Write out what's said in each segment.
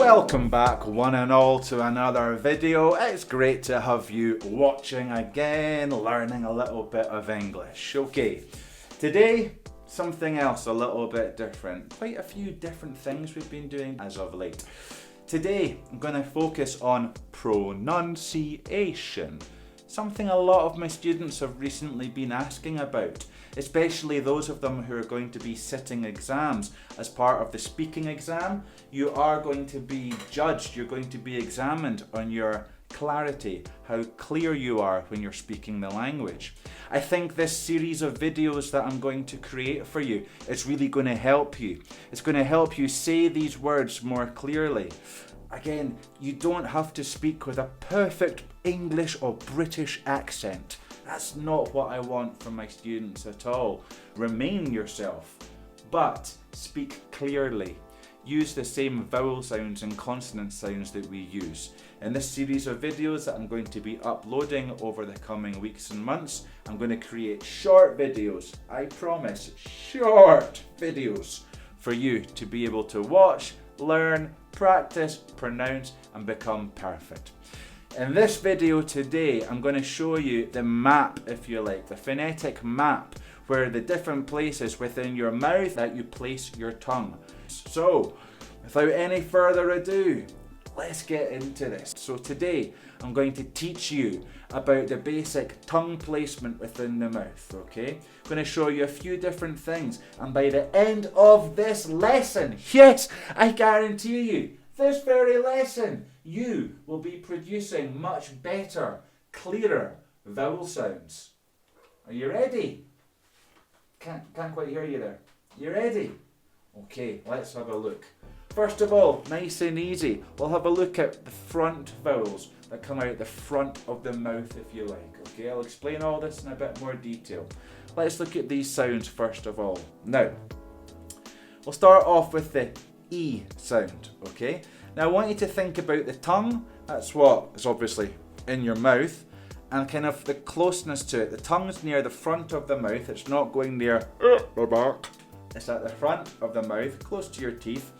Welcome back one and all to another video. It's great to have you watching again, learning a little bit of English. Okay, today something else a little bit different. Quite a few different things we've been doing as of late. Today I'm going to focus on pronunciation. Something a lot of my students have recently been asking about, especially those of them who are going to be sitting exams. As part of the speaking exam, you are going to be judged, you're going to be examined on your clarity, how clear you are when you're speaking the language. I think this series of videos that I'm going to create for you is really going to help you. It's going to help you say these words more clearly. Again, you don't have to speak with a perfect English or British accent. That's not what I want from my students at all. Remain yourself, but speak clearly. Use the same vowel sounds and consonant sounds that we use. In this series of videos that I'm going to be uploading over the coming weeks and months, I'm going to create short videos. I promise, short videos for you to be able to watch, learn, practice, pronounce, and become perfect. In this video today, I'm going to show you the map, if you like, the phonetic map, where the different places within your mouth that you place your tongue. So, without any further ado, let's get into this. So today, I'm going to teach you about the basic tongue placement within the mouth, okay? I'm going to show you a few different things, and by the end of this lesson, yes, I guarantee you, this very lesson, you will be producing much better, clearer vowel sounds. Are you ready? Can't quite hear you there. You ready? Okay, let's have a look. First of all, nice and easy, we'll have a look at the front vowels that come out the front of the mouth, if you like. Okay, I'll explain all this in a bit more detail. Let's look at these sounds first of all. Now, we'll start off with the E sound, okay? Now I want you to think about the tongue. That's what is obviously in your mouth, and kind of the closeness to it. The tongue's near the front of the mouth. It's not going near the back. It's at the front of the mouth, close to your teeth.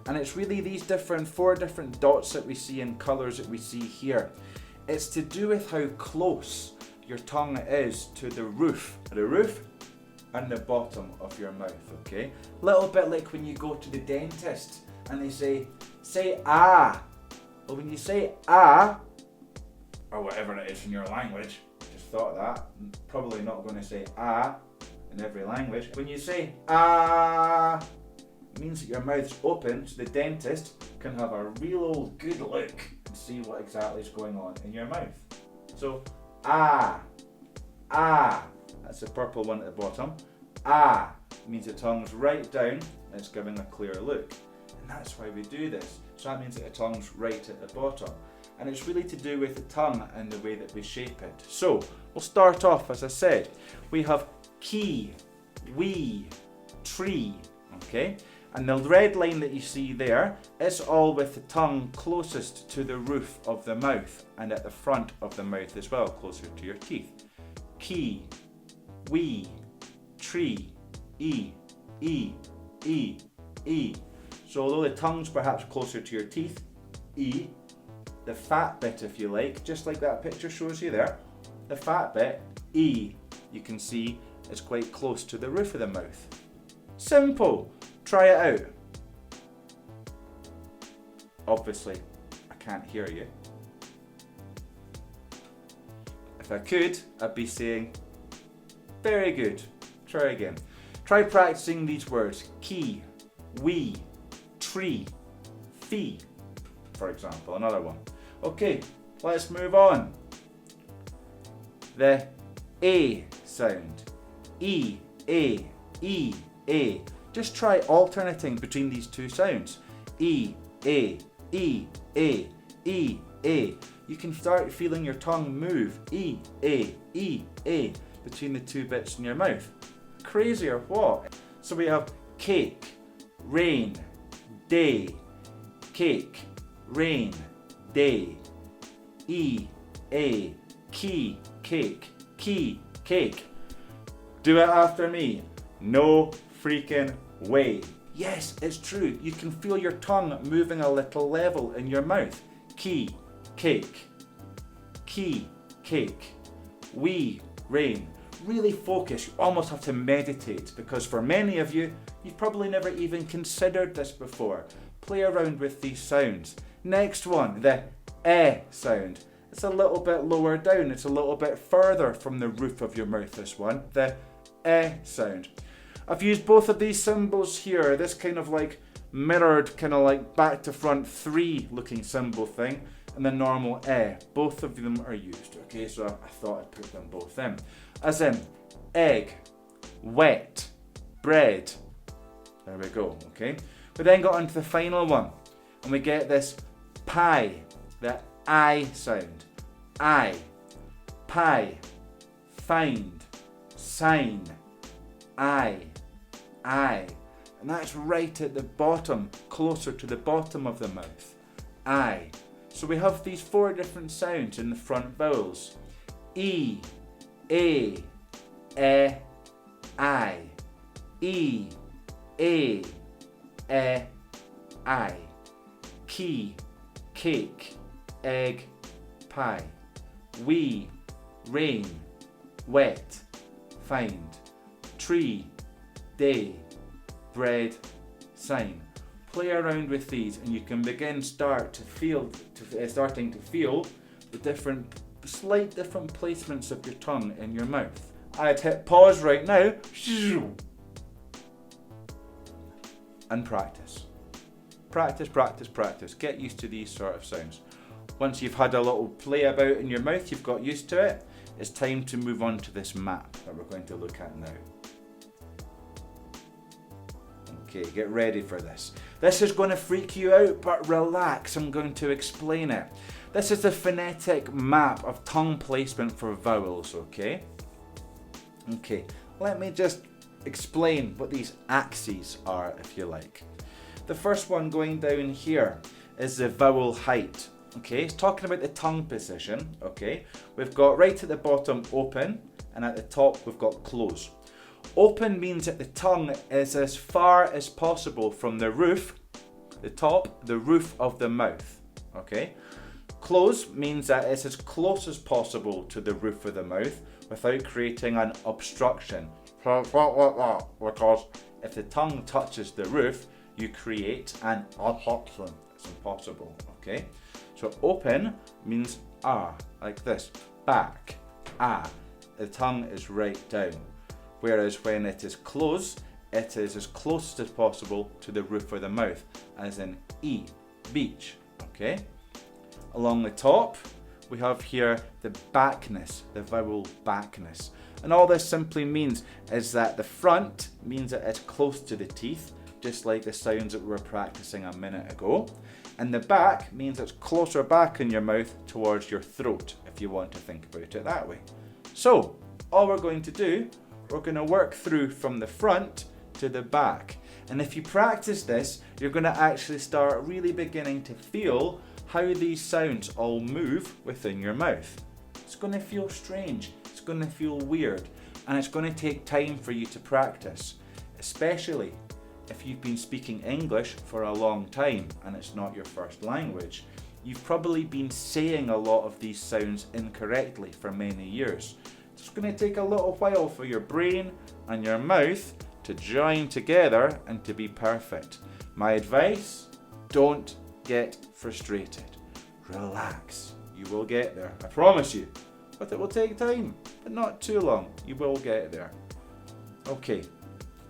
And it's really these four different dots that we see and colours that we see here. It's to do with how close your tongue is to the roof and the bottom of your mouth, okay? A little bit like when you go to the dentist and they say ah. Well, when you say ah, or whatever it is in your language, just thought that, probably not going to say ah in every language. When you say ah, it means that your mouth's open so the dentist can have a real old good look and see what exactly is going on in your mouth. So ah, that's the purple one at the bottom. Ah means the tongue's right down and it's giving a clear look. And that's why we do this. So that means that the tongue's right at the bottom. And it's really to do with the tongue and the way that we shape it. So we'll start off, as I said, we have key, wee, tree, okay? And the red line that you see there is all with the tongue closest to the roof of the mouth and at the front of the mouth as well, closer to your teeth. Key, wee, tree, e, e, e, e. So although the tongue's perhaps closer to your teeth, E, the fat bit, if you like, just like that picture shows you there, the fat bit, E, you can see is quite close to the roof of the mouth. Simple. Try it out. Obviously, I can't hear you. If I could, I'd be saying, very good. Try again. Try practicing these words. Key, wee, tree, fee, for example, another one. Okay, let's move on. The A sound. E, A, E, A. Just try alternating between these two sounds. E, A, E, A, E, A. You can start feeling your tongue move. E, A, between the two bits in your mouth. Crazy or what? So we have cake, rain, day, cake, rain, day, E, A, key, cake, key, cake. Do it after me. No freaking way. Yes, it's true. You can feel your tongue moving a little level in your mouth. Key, cake. Key, cake. We, rain. Really focus. You almost have to meditate, because for many of you, you've probably never even considered this before. Play around with these sounds. Next one, the sound. It's a little bit lower down. It's a little bit further from the roof of your mouth, this one. The sound. I've used both of these symbols here. This kind of like mirrored, kind of like back to front 3 looking symbol thing, and the normal Both of them are used. Okay, so I thought I'd put them both in. As in, egg, wet, bread. There we go, okay. We then got onto the final one, and we get this pie, the I sound. I, pie, find, sign, I. And that's right at the bottom, closer to the bottom of the mouth. I. So we have these 4 different sounds in the front vowels. E, A, I. E, A, I. Key, cake, egg, pie. We, rain, wet, find. Tree, day, bread, sign. Play around with these, and you can begin starting to feel the slight different placements of your tongue in your mouth. I'd hit pause right now and practice. Practice, practice, practice. Get used to these sort of sounds. Once you've had a little play about in your mouth, you've got used to it, it's time to move on to this map that we're going to look at now. Okay, get ready for this. This is going to freak you out, but relax, I'm going to explain it. This is the phonetic map of tongue placement for vowels, okay? Okay, let me just explain what these axes are, if you like. The first one going down here is the vowel height. Okay, it's talking about the tongue position, okay? We've got right at the bottom open, and at the top we've got close. Open means that the tongue is as far as possible from the roof, the top, the roof of the mouth, okay? Close means that it's as close as possible to the roof of the mouth without creating an obstruction. Because if the tongue touches the roof, you create an obstruction. It's impossible, okay? So open means like this. Back, the tongue is right down. Whereas when it is closed, it is as close as possible to the roof of the mouth, as in beach, okay? Along the top, we have here the backness, the vowel backness. And all this simply means is that the front means that it's close to the teeth, just like the sounds that we were practicing a minute ago. And the back means it's closer back in your mouth towards your throat, if you want to think about it that way. So, all we're going to do, we're going to work through from the front to the back. And if you practice this, you're going to actually start really beginning to feel how these sounds all move within your mouth. It's going to feel strange, it's going to feel weird, and it's going to take time for you to practice, especially if you've been speaking English for a long time and it's not your first language. You've probably been saying a lot of these sounds incorrectly for many years. It's going to take a little while for your brain and your mouth to join together and to be perfect. My advice, don't get frustrated. Relax. You will get there. I promise you. But it will take time, but not too long. You will get there. Okay,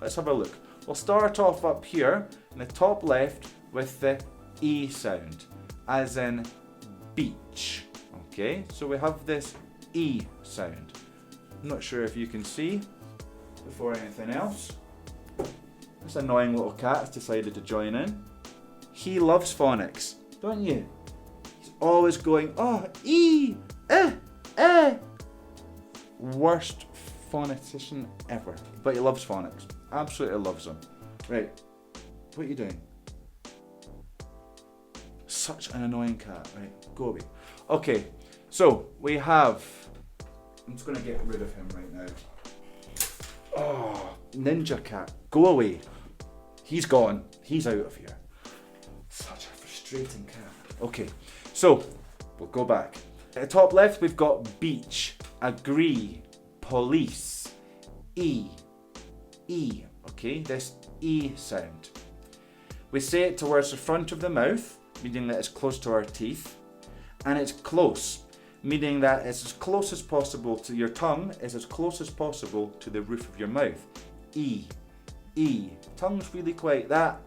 let's have a look. We'll start off up here in the top left with the E sound, as in beach. Okay, so we have this E sound. I'm not sure if you can see before anything else. This annoying little cat has decided to join in. He loves phonics, don't you? He's always going, oh, E, Worst phonetician ever. But he loves phonics. Absolutely loves them. Right, what are you doing? Such an annoying cat. Right, go away. Okay, so we have... I'm just going to get rid of him right now. Oh, ninja cat, go away. He's gone. He's out of here. Such a frustrating cat. Okay, so we'll go back. At the top left, we've got beach, agree, police, E. Okay, this E sound. We say it towards the front of the mouth, meaning that it's close to our teeth, and it's close, meaning that it's as close as possible to your tongue, is as close as possible to the roof of your mouth. E. Tongue's really quite, that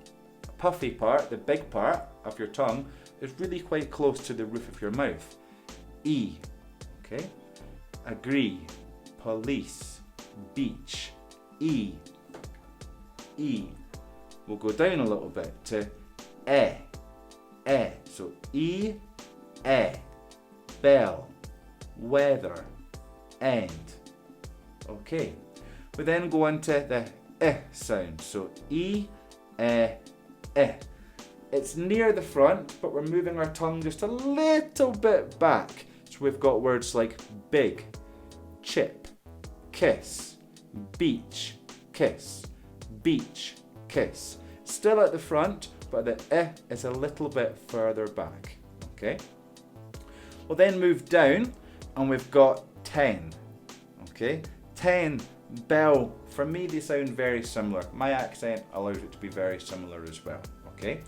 puffy part, the big part of your tongue, is really quite close to the roof of your mouth. E. Okay? Agree, police, beach, E. We'll go down a little bit to E. So E, bell, weather, end. Okay. We then go into the sound. So E. It's near the front, but we're moving our tongue just a little bit back. So we've got words like big, chip, kiss, beach, kiss, beach, kiss. Still at the front, but the is a little bit further back. Okay? We'll then move down, and we've got 10. Okay? 10, bell. For me, they sound very similar. My accent allows it to be very similar as well. Okay?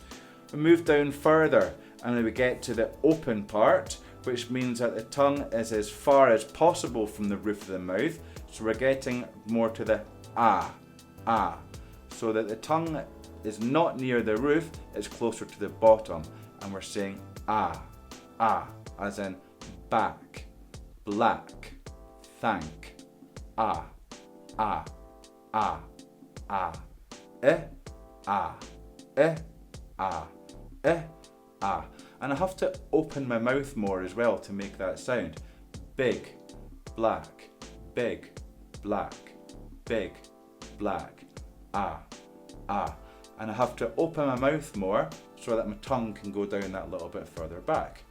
We move down further, and then we get to the open part, which means that the tongue is as far as possible from the roof of the mouth. So we're getting more to the ah. So that the tongue is not near the roof, it's closer to the bottom. And we're saying ah, as in back, black, thank, ah. And I have to open my mouth more as well to make that sound. Big, black, big, black, big, black, ah. And I have to open my mouth more so that my tongue can go down that little bit further back.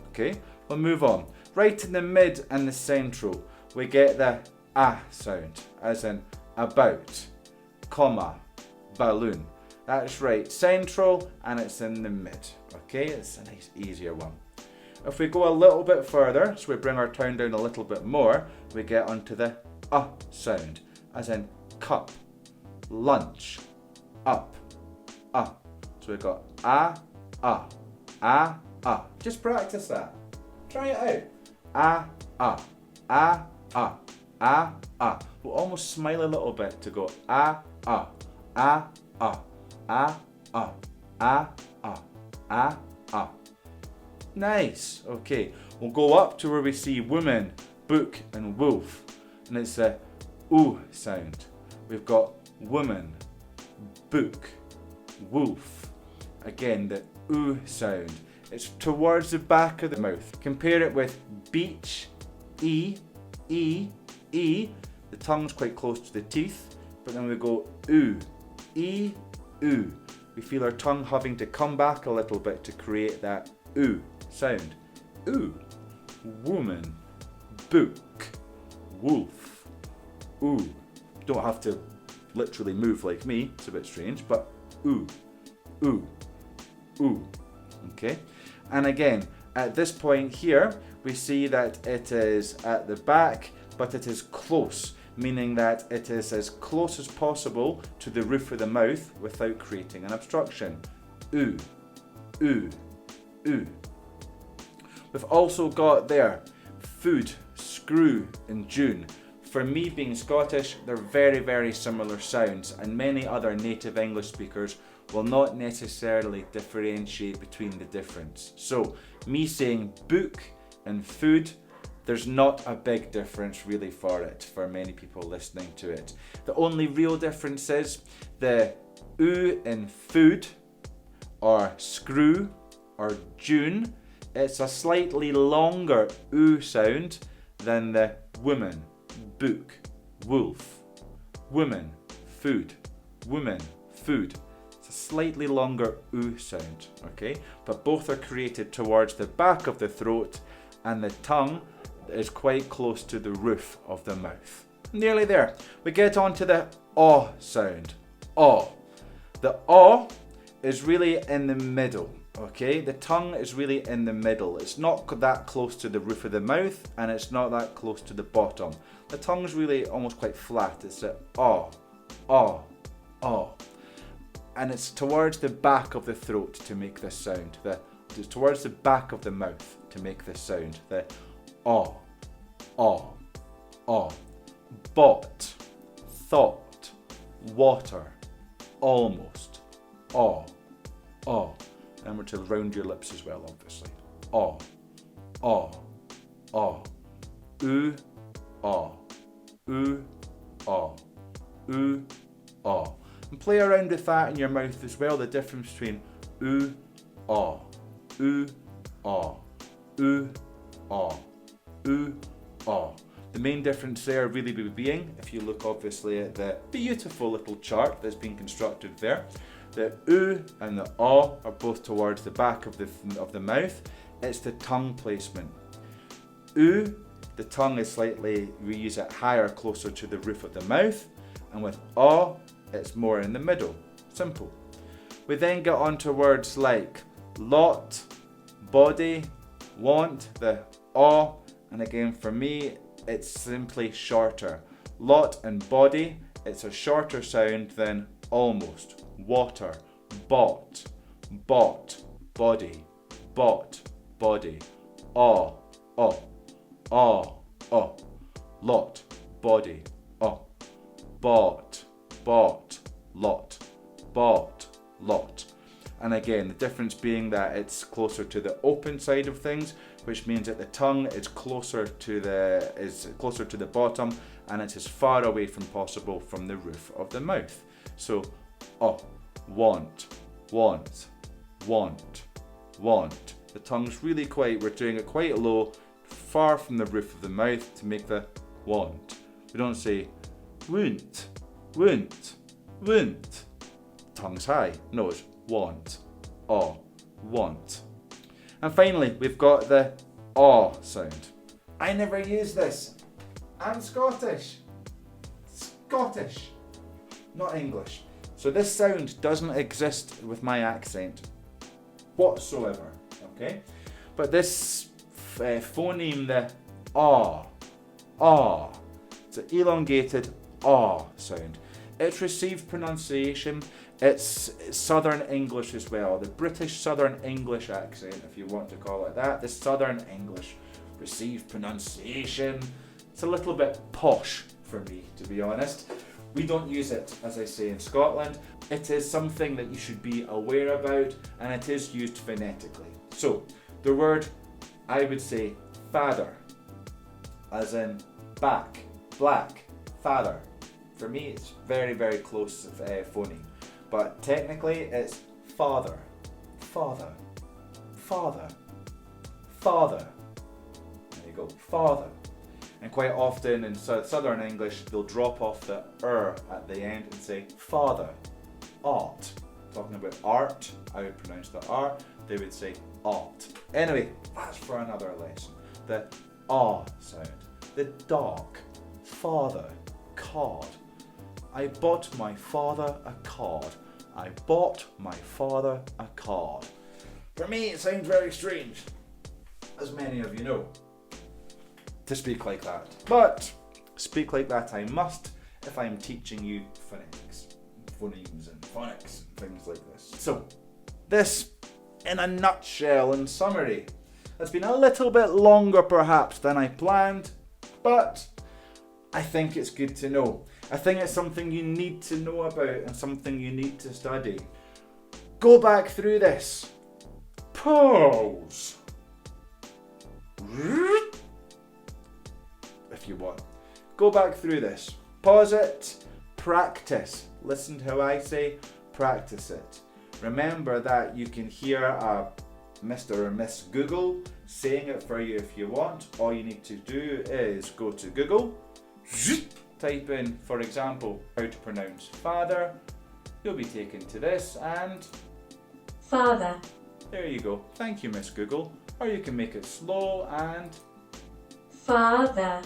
Okay, we'll move on. Right in the mid and the central, we get the ah sound, as in about, comma, balloon. That's right, central, and it's in the mid. Okay, it's a nice, easier one. If we go a little bit further, so we bring our tongue down a little bit more, we get onto the sound, as in cup, lunch, up. So we've got Just practice that. Try it out. We'll almost smile a little bit to go Nice. Okay, we'll go up to where we see woman, book, and wolf, and it's the oo sound. We've got woman, book, wolf. Again, the oo sound. It's towards the back of the mouth. Compare it with beach, e. The tongue's quite close to the teeth, but then we go oo, e, oo. We feel our tongue having to come back a little bit to create that oo sound. Ooh, woman, book, wolf, ooh. Don't have to literally move like me, it's a bit strange, but ooh. Okay, and again, at this point here, we see that it is at the back, but it is close, meaning that it is as close as possible to the roof of the mouth without creating an obstruction. Ooh. We've also got there food, screw, and June. For me, being Scottish, they're very, very similar sounds, and many other native English speakers will not necessarily differentiate between the difference. So, me saying book and food, there's not a big difference really for it, for many people listening to it. The only real difference is the oo in food, or screw, or June. It's a slightly longer oo sound than the woman, book, wolf, woman, food, woman, food. It's a slightly longer oo sound, okay? But both are created towards the back of the throat, and the tongue is quite close to the roof of the mouth. Nearly there. We get on to the aw sound. Aw. The O is really in the middle, okay? The tongue is really in the middle. It's not that close to the roof of the mouth, and it's not that close to the bottom. The tongue's really almost quite flat. It's a O, O, O. And it's towards the back of the throat to make this sound. It's towards the back of the mouth to make this sound. The O, O, O. Bought, thought, water, almost, O, O. And we're to round your lips as well, obviously. O, O, O. Oo, O, oo, O, oo, O. And play around with that in your mouth as well, the difference between oo, O, oo, O, oo, O, oo, O. The main difference there really being, if you look obviously at the beautiful little chart that's been constructed there, the oo and the O are both towards the back of the mouth. It's the tongue placement. Oo, the tongue is slightly, we use it higher, closer to the roof of the mouth, and with O, it's more in the middle. Simple. We then get on to words like lot, body, want, the O, and again for me, it's simply shorter. Lot and body, it's a shorter sound than almost. Water, bought, bought, body, bought, body. O, O, O, O. Lot, body, O. Bought, bought, lot, bought, lot. And again, the difference being that it's closer to the open side of things, which means that the tongue is closer to the bottom, and it's as far away from possible from the roof of the mouth. So, want, want, want, want. The tongue's really we're doing it quite low, far from the roof of the mouth to make the want. We don't say wouldn't, wouldn't, wouldn't. Tongue's high. No, it's want, want. And finally, we've got the O sound. I never use this. I'm Scottish. Scottish, not English. So this sound doesn't exist with my accent whatsoever, okay? But this phoneme, the O, it's an elongated O sound. It's received pronunciation. It's Southern English as well. The British Southern English accent, if you want to call it that. The Southern English received pronunciation. It's a little bit posh for me, to be honest. We don't use it, as I say, in Scotland. It is something that you should be aware about, and it is used phonetically. So, the word, I would say, father, as in back, black, father. For me, it's very, very close phoneme. But technically, it's father, father, father, father. There you go, father. And quite often in Southern English, they'll drop off the at the end and say father, art. Talking about art, I would pronounce the R, they would say art. Anyway, that's for another lesson. The sound. The dog, father, card. I bought my father a card. I bought my father a card. For me, it sounds very strange, as many of you know, to speak like that. But speak like that I must if I'm teaching you phonetics, phonemes and phonics and things like this. So, this, in a nutshell and summary, has been a little bit longer perhaps than I planned, but I think it's good to know. I think it's something you need to know about and something you need to study. Go back through this. Pause. If you want. Go back through this. Pause it. Practice. Listen to how I say. Practice it. Remember that you can hear a Mr. or Miss Google saying it for you if you want. All you need to do is go to Google. Type in, for example, how to pronounce father. You'll be taken to this and father. There you go. Thank you, Miss Google. Or you can make it slow and father.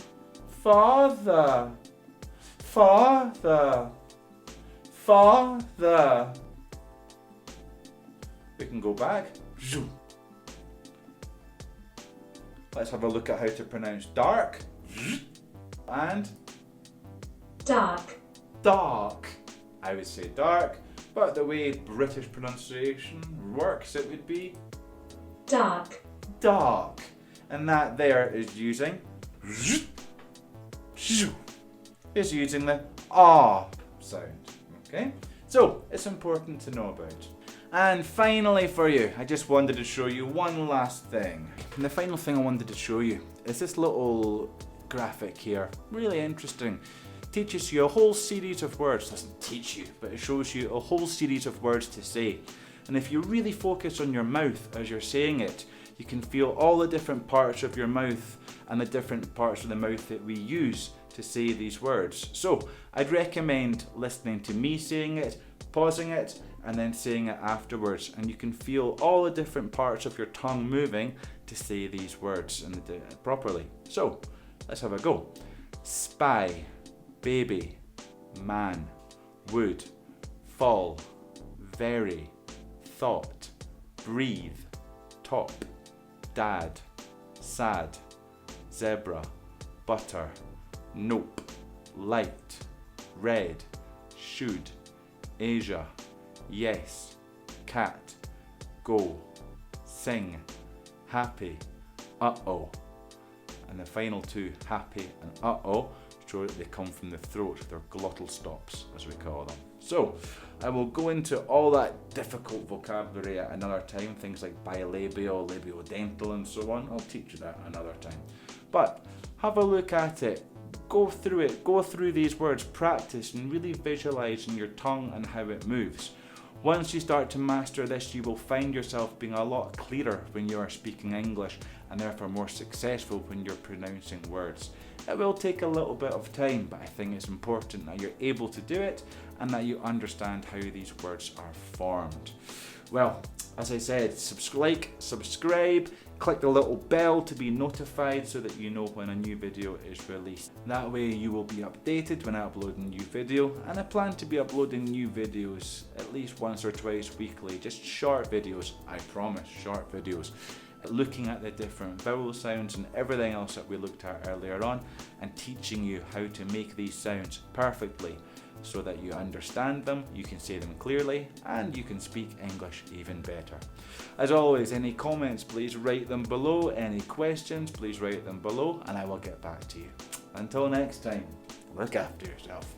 Father. Father. Father. We can go back. Let's have a look at how to pronounce dark. And dark, dark. I would say dark, but the way British pronunciation works, it would be dark, dark. And that there is using is using the ah sound. Okay? So it's important to know about. And finally for you, I just wanted to show you one last thing. And the final thing I wanted to show you is this little graphic here. Really interesting. Teaches you a whole series of words. Doesn't teach you, but it shows you a whole series of words to say. And if you really focus on your mouth as you're saying it, you can feel all the different parts of your mouth and the different parts of the mouth that we use to say these words. So I'd recommend listening to me saying it, pausing it, and then saying it afterwards, and you can feel all the different parts of your tongue moving to say these words properly. So let's have a go. Spy, baby, man, would, fall, very, thought, breathe, top, dad, sad, zebra, butter, nope, light, red, should, Asia, yes, cat, go, sing, happy, uh-oh. And the final two, happy and uh-oh, show that they come from the throat. They're glottal stops, as we call them. So I will go into all that difficult vocabulary at another time, things like bilabial, labiodental and so on. I'll teach you that another time. But have a look at it, go through it, go through these words, practice and really visualize in your tongue and how it moves. Once you start to master this, you will find yourself being a lot clearer when you are speaking English and therefore more successful when you're pronouncing words. It will take a little bit of time, but I think it's important that you're able to do it and that you understand how these words are formed. Well, as I said, subscribe, click the little bell to be notified so that you know when a new video is released. That way you will be updated when I upload a new video, and I plan to be uploading new videos at least once or twice weekly, just short videos, I promise, short videos. Looking at the different vowel sounds and everything else that we looked at earlier on and teaching you how to make these sounds perfectly so that you understand them, you can say them clearly, and you can speak English even better. As always, any comments, please write them below. Any questions, please write them below, and I will get back to you. Until next time, look after yourself.